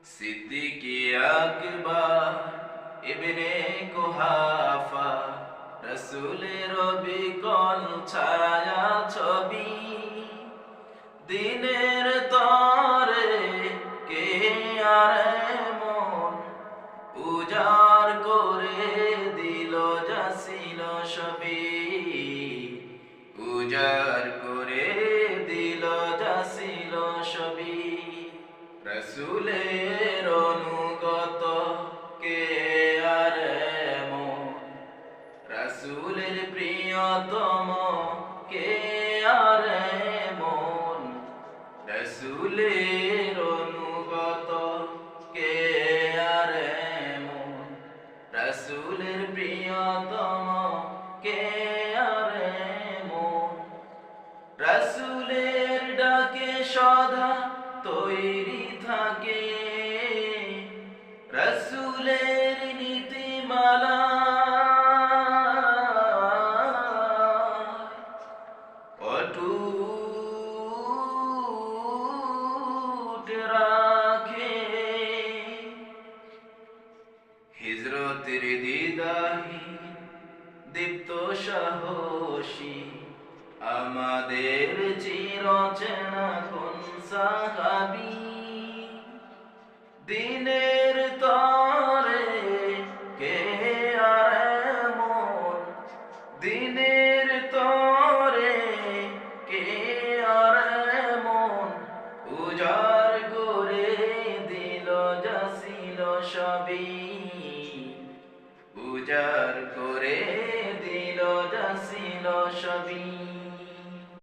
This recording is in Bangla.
সিদ্দিকে আকবার ইবনে কুহাফা রাসূলের বিকল ছায়া ছবি দিনের তরে কে আর এমন উজাড় করে দিল যাছিল সবই উজাড় করে দিল যাছিল সবই রাসূলের অনুগত কে আর এমন রাসূলের প্রিয়তম কে আর এমন রাসূলের অনুগত কে আর এমন রাসূলের প্রিয়তম কে আর এমন রাসূলের ডাকে সদা তৈরি থাকে রাসূলের নীতিমালা অটুট রাখে হিজরতের দিদাহি দীপ্ত সাহসী আমাদের চিরচেনা কোন সাহাবী দিনের তরে কে আর এমন দিনের তরে কে আর এমন উজাড় করে দিল যাছিল সবই উজাড়